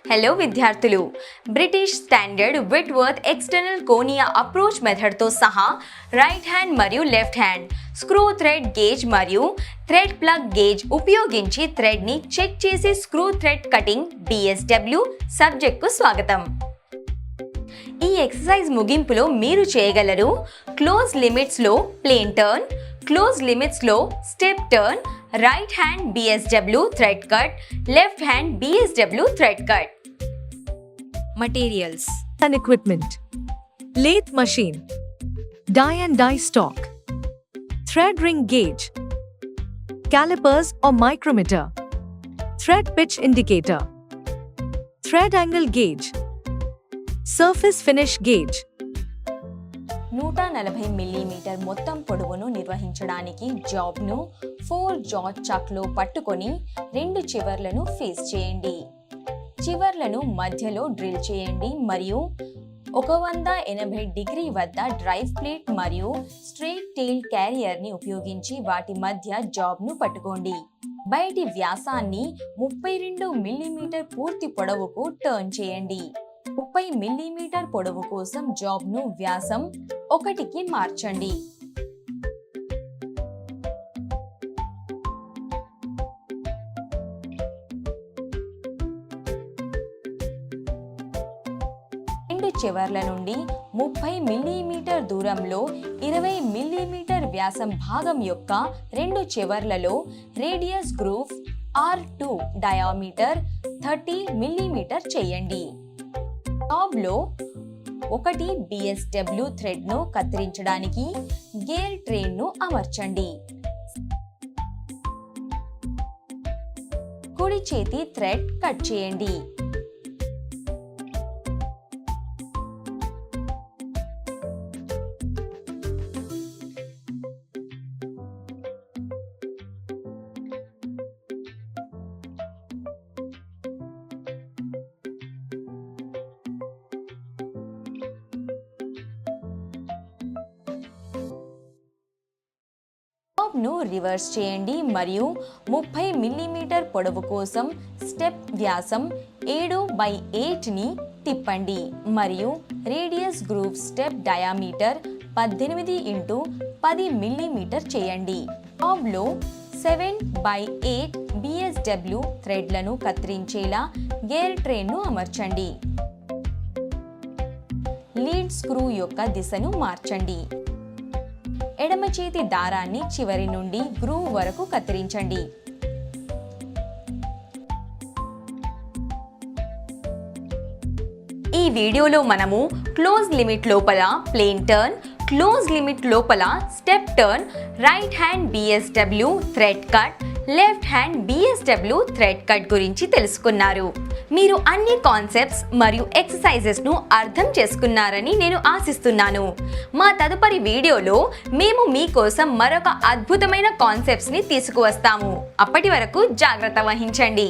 Hello విద్యార్థులు, British standard Whitworth external కోనియా approach మెథడ్తో సహా రైట్ హ్యాండ్ మరియు left hand screw thread gauge మరియు థ్రెడ్ ప్లగ్ గేజ్ ఉపయోగించి థ్రెడ్ని చెక్ చేసే స్క్రూ థ్రెడ్ కటింగ్ BSW సబ్జెక్ట్కు స్వాగతం. ఈ ఎక్సర్సైజ్ ముగింపులో మీరు చేయగలరు క్లోజ్ లిమిట్స్లో ప్లేన్ టర్న్, క్లోజ్ లిమిట్స్లో step turn, right hand BSW thread cut, left hand BSW thread cut. Materials and equipment: lathe machine, die and die stock, thread ring gauge, calipers or micrometer, thread pitch indicator, thread angle gauge, surface finish gauge. 140 millimetre మొత్తం పొడవును నిర్వహించడానికి జాబ్ను 4 జాట్ చాక్లో పట్టుకొని 2 చివర్లను face చేయండి. చివర్లను మధ్యలో drill చేయండి మరియు 180 degree వద్ద drive plate మరియు స్ట్రెయిట్ టెయిల్ క్యారియర్ని ఉపయోగించి వాటి మధ్య జాబ్ను పట్టుకోండి. బయటి వ్యాసాన్ని 32 మిల్లీమీటర్ పూర్తి పొడవుకు టర్న్ చేయండి. 30 మిల్లీమీటర్ పొడవు కోసం జాబ్ను వ్యాసం 1కి మార్చండి. రెండు చివర్ల నుండి 30 మిల్లీమీటర్ దూరంలో 20 మిల్లీమీటర్ వ్యాసం భాగం యొక్క 2 చివర్లలో radius groove R2 diameter 30 millimetre చేయండి. జాబ్లో 1 BSW థ్రెడ్ను కత్తిరించడానికి గేర్ ట్రైన్ను అమర్చండి. కుడి చేతి థ్రెడ్ కట్ చేయండి. జాబ్ను రివర్స్ చేయండి మరియు 30 మిల్లీమీటర్ పొడవు కోసం స్టెప్ వ్యాసం 7/8ని తిప్పండి మరియు radius groove step diameter 18 × 10 millimetre చేయండి. జాబ్లో 7/8 BSW థ్రెడ్లను కత్తిరించేలా గేర్ ట్రైన్ను అమర్చండి. లీడ్ స్క్రూ యొక్క దిశను మార్చండి. ఎడమ చేతి దారాన్ని చివరి నుండి గ్రూవ్ వరకు కత్తిరించండి. ఈ వీడియోలో మనము క్లోజ్ లిమిట్ లోపల ప్లేన్ టర్న్, క్లోజ్ లిమిట్ లోపల step turn, right hand BSW thread cut, left hand BSW thread cut గురించి తెలుసుకున్నారు. మీరు అన్ని కాన్సెప్ట్స్ మరియు ఎక్సర్సైజెస్ను అర్థం చేసుకున్నారని నేను ఆశిస్తున్నాను. మా తదుపరి వీడియోలో మేము మీకోసం మరొక అద్భుతమైన కాన్సెప్ట్స్ని తీసుకువస్తాము. అప్పటి వరకు జాగ్రత్త వహించండి.